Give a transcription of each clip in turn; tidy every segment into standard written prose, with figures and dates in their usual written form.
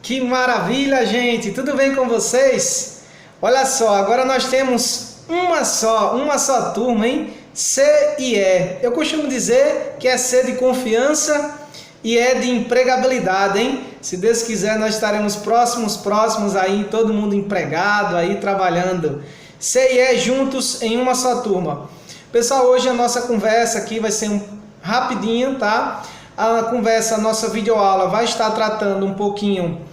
Que maravilha, gente! Tudo bem com vocês? Olha só, agora nós temos uma só turma, hein? C e E. Eu costumo dizer que é C de confiança e E de empregabilidade, hein? Se Deus quiser, nós estaremos próximos aí, todo mundo empregado aí, trabalhando. C e E juntos em uma só turma. Pessoal, hoje a nossa conversa aqui vai ser rapidinho, tá? A nossa videoaula vai estar tratando um pouquinho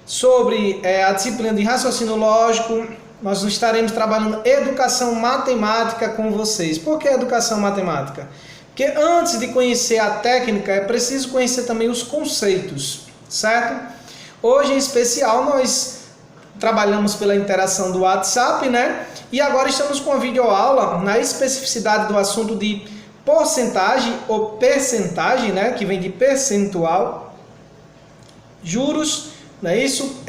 sobre a disciplina de raciocínio lógico. Nós estaremos trabalhando educação matemática com vocês. Por que educação matemática? Porque antes de conhecer a técnica, é preciso conhecer também os conceitos, certo? Hoje, em especial, nós trabalhamos pela interação do WhatsApp, né? E agora estamos com a videoaula na especificidade do assunto de porcentagem ou percentagem, né? Que vem de percentual, juros, não é isso?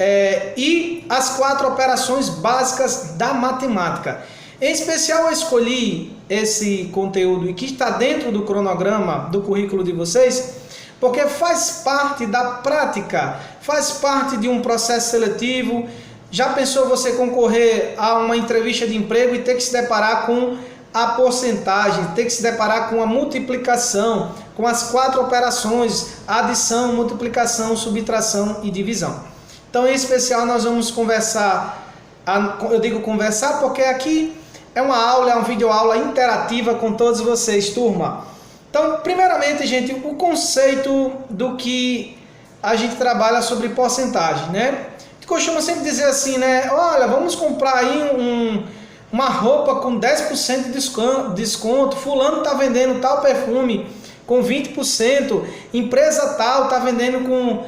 E as 4 operações básicas da matemática. Em especial, eu escolhi esse conteúdo e que está dentro do cronograma do currículo de vocês, porque faz parte da prática, faz parte de um processo seletivo. Já pensou você concorrer a uma entrevista de emprego e ter que se deparar com a porcentagem, ter que se deparar com a multiplicação, com as 4 operações, adição, multiplicação, subtração e divisão. Então, em especial, nós vamos conversar, eu digo conversar porque aqui é uma aula, é uma videoaula interativa com todos vocês, turma. Então, primeiramente, gente, o conceito do que a gente trabalha sobre porcentagem, né? A gente costuma sempre dizer assim, né? Olha, vamos comprar aí uma roupa com 10% de desconto, fulano está vendendo tal perfume com 20%, empresa tal está vendendo com...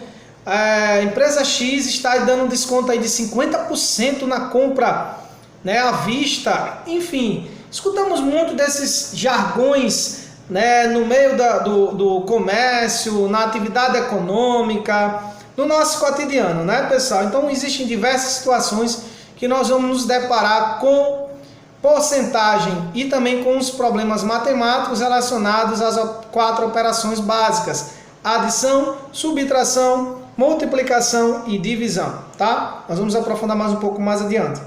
empresa X está dando um desconto aí de 50% na compra, né, à vista. Enfim, escutamos muito desses jargões, né, no meio do comércio, na atividade econômica, no nosso cotidiano, né, pessoal? Então, existem diversas situações que nós vamos nos deparar com porcentagem e também com os problemas matemáticos relacionados às 4 operações básicas: adição, subtração, multiplicação e divisão, tá? Nós vamos aprofundar mais um pouco mais adiante.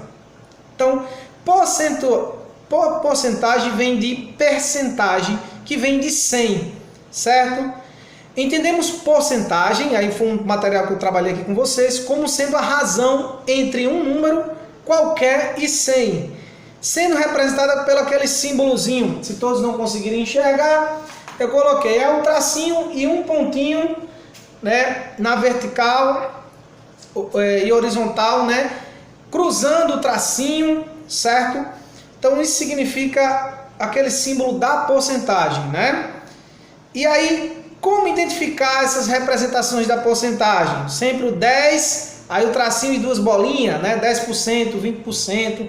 Então, porcentagem vem de percentagem, que vem de 100, certo? Entendemos porcentagem, aí foi um material que eu trabalhei aqui com vocês, como sendo a razão entre um número qualquer e 100, sendo representada pelo aquele símbolozinho. Se todos não conseguirem enxergar, eu coloquei um tracinho e um pontinho, né, na vertical e horizontal, né, cruzando o tracinho, certo? Então isso significa aquele símbolo da porcentagem, né? E aí, como identificar essas representações da porcentagem? Sempre o 10, aí o tracinho e 2 bolinhas, né? 10%, 20%,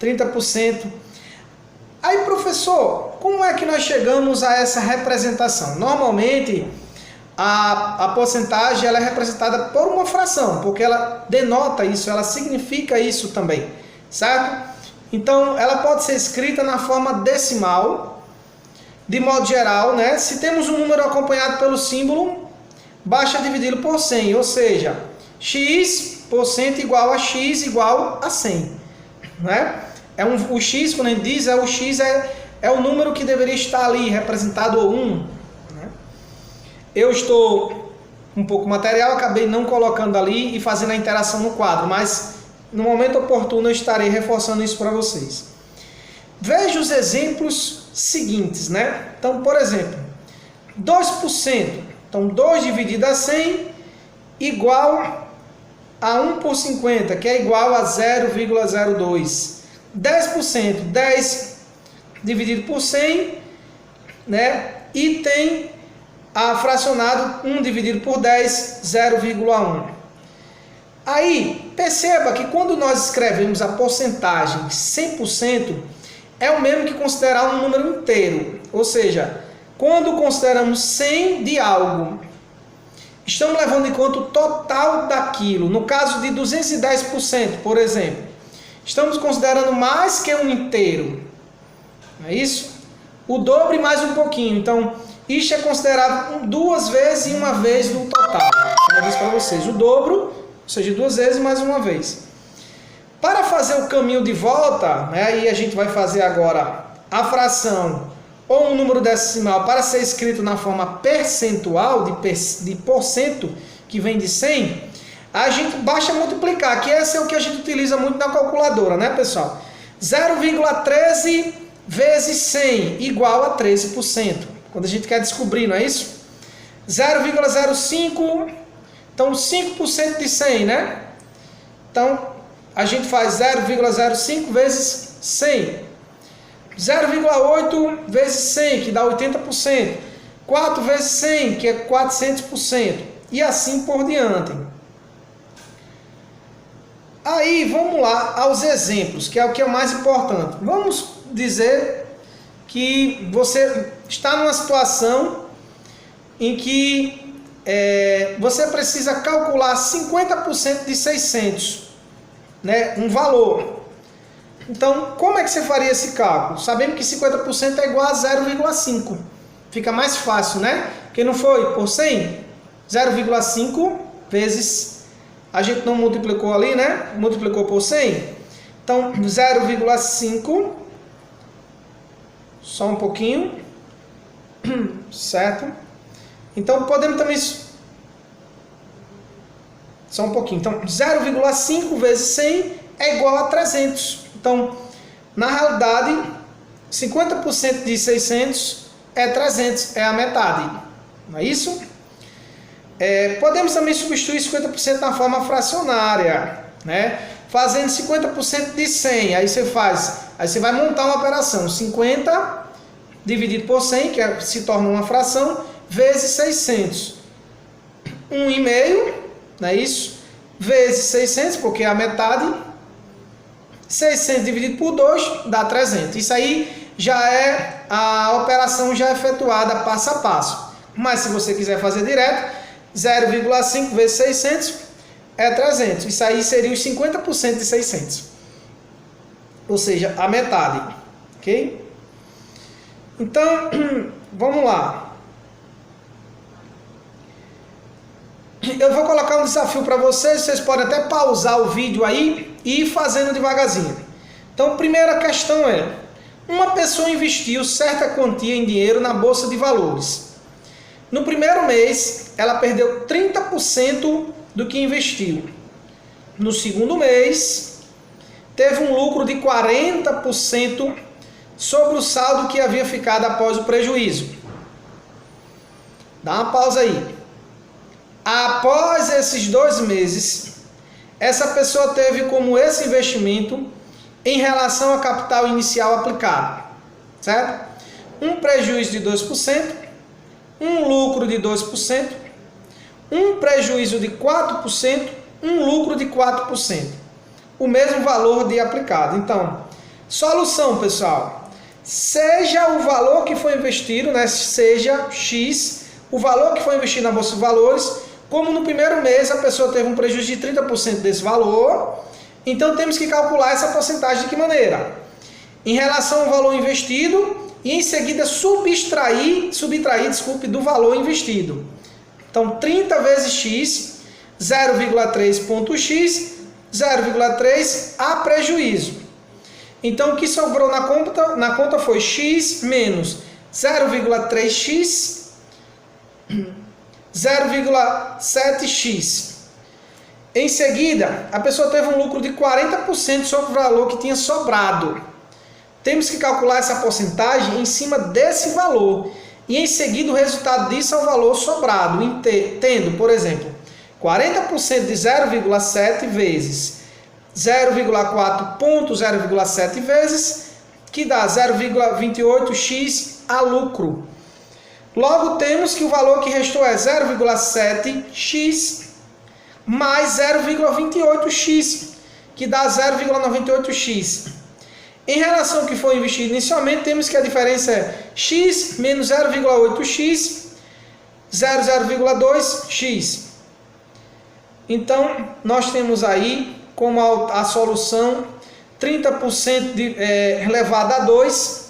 30%. Aí, professor, como é que nós chegamos a essa representação? Normalmente, a porcentagem ela é representada por uma fração, porque ela denota isso, ela significa isso também, certo? Então, ela pode ser escrita na forma decimal, de modo geral, né? Se temos um número acompanhado pelo símbolo, basta dividi-lo por 100, ou seja, x% igual a x igual a 100, né? O x, quando a gente diz, o x é o número que deveria estar ali, representado o 1. Né? Eu estou com um pouco material, acabei não colocando ali e fazendo a interação no quadro, mas no momento oportuno eu estarei reforçando isso para vocês. Veja os exemplos seguintes, né? Então, por exemplo, 2%. Então, 2 dividido a 100 igual a 1 por 50, que é igual a 0,02. 10%, 10 dividido por 100, né? E tem fracionado 1 dividido por 10, 0,1. Aí, perceba que quando nós escrevemos a porcentagem 100%, é o mesmo que considerar um número inteiro. Ou seja, quando consideramos 100 de algo, estamos levando em conta o total daquilo. No caso de 210%, por exemplo, estamos considerando mais que um inteiro. Não é isso? O dobro e mais um pouquinho. Então, isto é considerado 2 vezes e 1 vez no total. Como eu disse para vocês, o dobro ou seja, 2 vezes mais uma vez. Para fazer o caminho de volta, né, aí a gente vai fazer agora a fração ou um número decimal para ser escrito na forma percentual, de porcento, que vem de 100, a gente basta multiplicar, que esse é o que a gente utiliza muito na calculadora, né, pessoal? 0,13 vezes 100 igual a 13%. Quando a gente quer descobrir, não é isso? 0,05, então 5% de 100, né? Então, a gente faz 0,05 vezes 100. 0,8 vezes 100, que dá 80%. 4 vezes 100, que é 400%. E assim por diante. Aí, vamos lá aos exemplos, que é o que é mais importante. Vamos dizer que você está numa situação em que você precisa calcular 50% de 600, né, um valor. Então, como é que você faria esse cálculo? Sabendo que 50% é igual a 0,5. Fica mais fácil, né? Porque não foi por 100? 0,5 vezes... A gente não multiplicou ali, né? Multiplicou por 100. Então, 0,5. Só um pouquinho. Certo? Então, podemos também... Só um pouquinho. Então, 0,5 vezes 100 é igual a 300. Então, na realidade, 50% de 600 é 300. É a metade. Não é isso? Podemos também substituir 50% na forma fracionária, né? Fazendo 50% de 100, aí você vai montar uma operação, 50 dividido por 100, que se torna uma fração, vezes 600. 1,5, não é isso? Vezes 600, porque é a metade. 600 dividido por 2 dá 300. Isso aí já é a operação já efetuada passo a passo. Mas se você quiser fazer direto, 0,5 vezes 600 é 300. Isso aí seria os 50% de 600. Ou seja, a metade. Ok? Então, vamos lá. Eu vou colocar um desafio para vocês. Vocês podem até pausar o vídeo aí e ir fazendo devagarzinho. Então, primeira questão é: uma pessoa investiu certa quantia em dinheiro na bolsa de valores. No primeiro mês, ela perdeu 30% do que investiu. No segundo mês, teve um lucro de 40% sobre o saldo que havia ficado após o prejuízo. Dá uma pausa aí. Após esses 2 meses, essa pessoa teve como esse investimento em relação ao capital inicial aplicado, certo? Um prejuízo de 2%, um lucro de 2%, um prejuízo de 4%, um lucro de 4%. O mesmo valor de aplicado. Então, solução, pessoal. Seja o valor que foi investido, né, seja X, o valor que foi investido na Bolsa de Valores, como no primeiro mês a pessoa teve um prejuízo de 30% desse valor, então temos que calcular essa porcentagem de que maneira? Em relação ao valor investido, e em seguida subtrair do valor investido. Então, 30 vezes x, 0,3 ponto x, 0,3 a prejuízo. Então, o que sobrou na conta foi x menos 0,3x, 0,7x. Em seguida, a pessoa teve um lucro de 40% sobre o valor que tinha sobrado. Temos que calcular essa porcentagem em cima desse valor. E em seguida o resultado disso é o valor sobrado, tendo, por exemplo, 40% de 0,7 vezes 0,4 ponto 0,7 vezes, que dá 0,28x a lucro. Logo temos que o valor que restou é 0,7x mais 0,28x, que dá 0,98x. Em relação ao que foi investido inicialmente, temos que a diferença é x menos 0,8x, 0,2x. Então, nós temos aí como a solução 30% elevado a 2,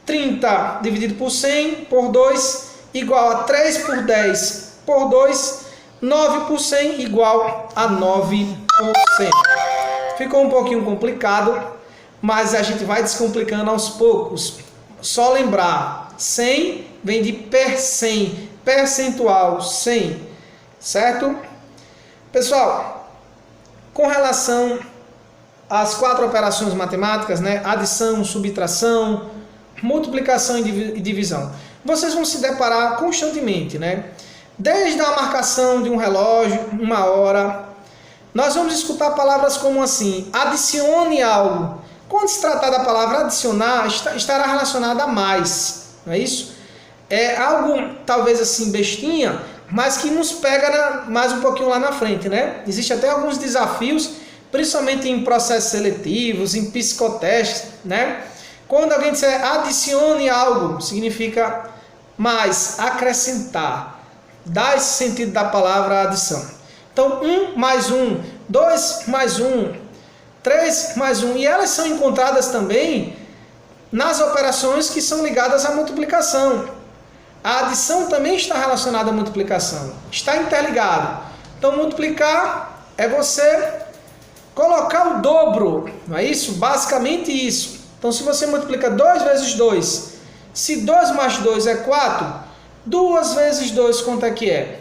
30 dividido por 100 por 2, igual a 3 por 10 por 2, 9 por 100 igual a 9%. Ficou um pouquinho complicado, mas a gente vai descomplicando aos poucos. Só lembrar, 100 vem de per 100, percentual 100, certo? Pessoal, com relação às 4 operações matemáticas, né? Adição, subtração, multiplicação e divisão, vocês vão se deparar constantemente, né? Desde a marcação de um relógio, uma hora, nós vamos escutar palavras como assim: adicione algo. Quando se tratar da palavra adicionar, estará relacionada a mais, não é isso? É algo talvez assim bestinha, mas que nos pega mais um pouquinho lá na frente, né? Existem até alguns desafios, principalmente em processos seletivos, em psicotestes, né? Quando alguém disser adicione algo, significa mais, acrescentar, dá esse sentido da palavra adição. Então, 1 mais 1, 2 mais 1, 3 mais 1, e elas são encontradas também nas operações que são ligadas à multiplicação. A adição também está relacionada à multiplicação, está interligado. Então, multiplicar é você colocar o dobro, não é isso? Basicamente isso. Então, se você multiplica 2 vezes 2, se 2 mais 2 é 4, 2 vezes 2 quanto é que é?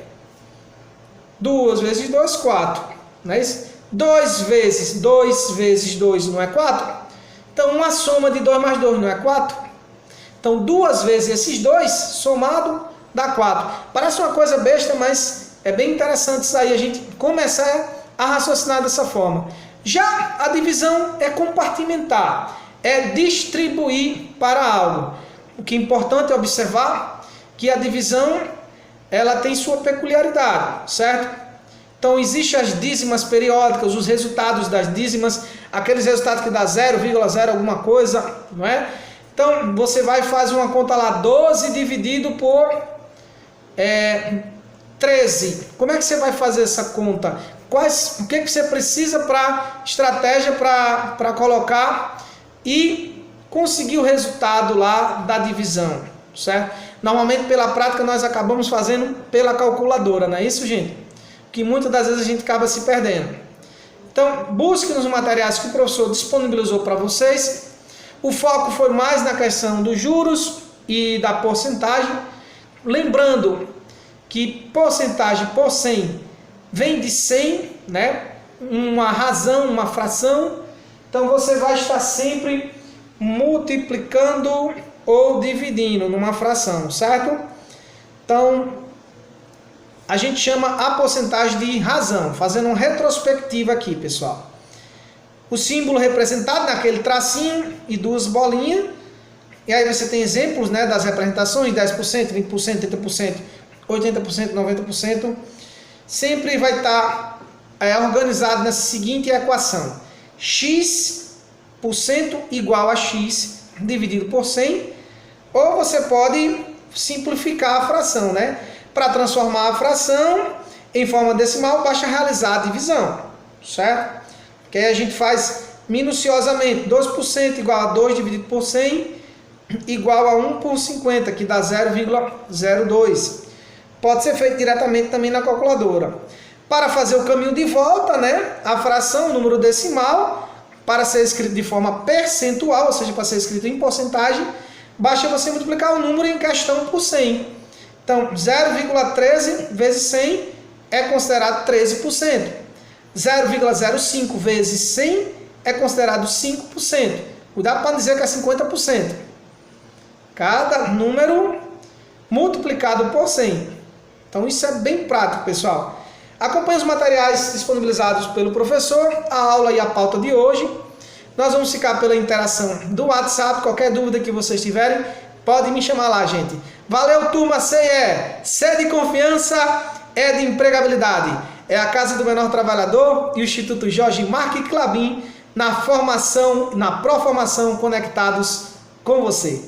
2 vezes 2, 4. Não é isso? 2 vezes 2 não é 4? Então, uma soma de 2 mais 2 não é 4? Então, 2 vezes esses 2, somado, dá 4. Parece uma coisa besta, mas é bem interessante isso aí, a gente começar a raciocinar dessa forma. Já a divisão é compartimentar, é distribuir para algo. O que é importante é observar que a divisão ela tem sua peculiaridade, certo? Então, existem as dízimas periódicas, os resultados das dízimas, aqueles resultados que dá 0,0 alguma coisa, não é? Então, você vai fazer uma conta lá, 12 dividido por 13. Como é que você vai fazer essa conta? O que você precisa para estratégia para colocar e conseguir o resultado lá da divisão, certo? Normalmente, pela prática, nós acabamos fazendo pela calculadora, não é isso, gente? Que muitas das vezes a gente acaba se perdendo. Então, busque nos materiais que o professor disponibilizou para vocês. O foco foi mais na questão dos juros e da porcentagem. Lembrando que porcentagem por 100 vem de 100, né? Uma razão, uma fração. Então, você vai estar sempre multiplicando ou dividindo numa fração, certo? Então, a gente chama a porcentagem de razão, fazendo uma retrospectiva aqui, pessoal. O símbolo representado naquele tracinho e 2 bolinhas. E aí você tem exemplos, né, das representações, 10%, 20%, 30%, 80%, 90%. Sempre vai estar organizado nessa seguinte equação. X% igual a X dividido por 100. Ou você pode simplificar a fração, né? Para transformar a fração em forma decimal, basta realizar a divisão, certo? Que aí a gente faz minuciosamente. 2% igual a 2 dividido por 100 igual a 1 por 50, que dá 0,02. Pode ser feito diretamente também na calculadora. Para fazer o caminho de volta, né? A fração, o número decimal, para ser escrito de forma percentual, ou seja, para ser escrito em porcentagem, basta você multiplicar o número em questão por 100. Então, 0,13 vezes 100 é considerado 13%. 0,05 vezes 100 é considerado 5%. Cuidado para dizer que é 50%. Cada número multiplicado por 100. Então, isso é bem prático, pessoal. Acompanhe os materiais disponibilizados pelo professor, a aula e a pauta de hoje. Nós vamos ficar pela interação do WhatsApp. Qualquer dúvida que vocês tiverem, pode me chamar lá, gente. Valeu, turma. C de confiança, E de empregabilidade. É a Casa do Menor Trabalhador e o Instituto Jorge Marques Clabin na formação, na Proformação, conectados com você.